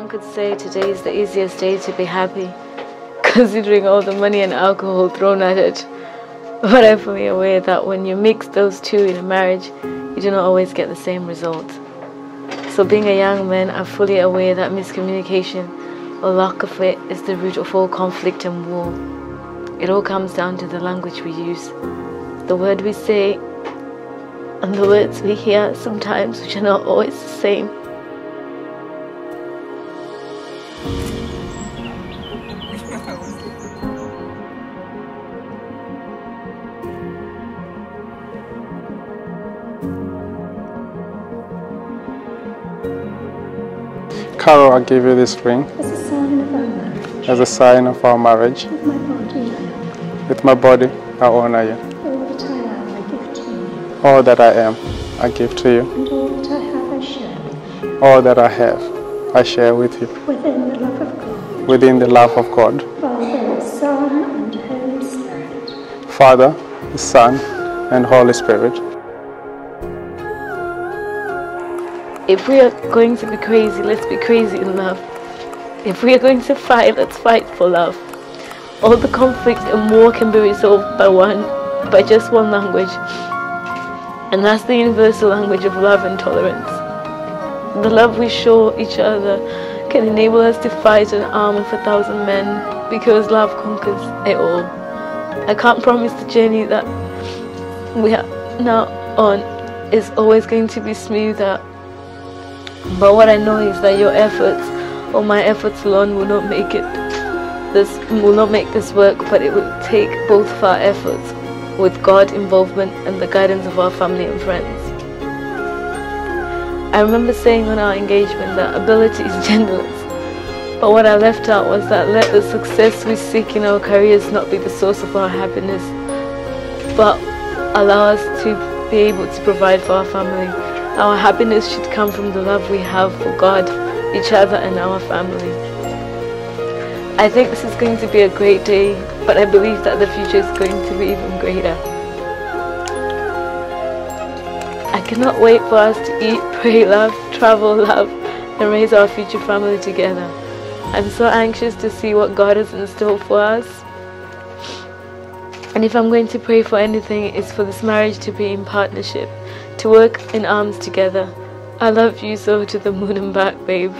Some could say today is the easiest day to be happy, considering all the money and alcohol thrown at it. But I'm fully aware that when you mix those two in a marriage, you do not always get the same result. So being a young man, I'm fully aware that miscommunication or lack of it is the root of all conflict and war. It all comes down to the language we use, the word we say, and the words we hear sometimes, which are not always the same. Carol, I give you this ring as a sign of our marriage. as a sign of our marriage. With my body, With my body, I honor you. all that I am, I give to you. All that I am, I give to you. And all that I have, I share with you. All that I have, I share with you. Within the love of God. Within the love of God. Father, Son, and Holy Spirit. Father, the Son, and Holy Spirit. If we are going to be crazy, let's be crazy in love. If we are going to fight, let's fight for love. All the conflict and war can be resolved by just one language, and that's the universal language of love and tolerance. The love we show each other can enable us to fight an army of 1,000 men, because love conquers it all. I can't promise the journey that we are now on is always going to be smoother, but what I know is that your efforts or my efforts alone will not make this work, but it will take both of our efforts with God involvement and the guidance of our family and friends. I remember saying on our engagement that ability is genderless, but what I left out was that let the success we seek in our careers not be the source of our happiness, but allow us to be able to provide for our family. Our happiness should come from the love we have for God, each other, and our family. I think this is going to be a great day, but I believe that the future is going to be even greater. I cannot wait for us to eat, pray, love, travel, love, and raise our future family together. I'm so anxious to see what God has in store for us. And if I'm going to pray for anything, it's for this marriage to be in partnership, to work in arms together. I love you so to the moon and back, babe.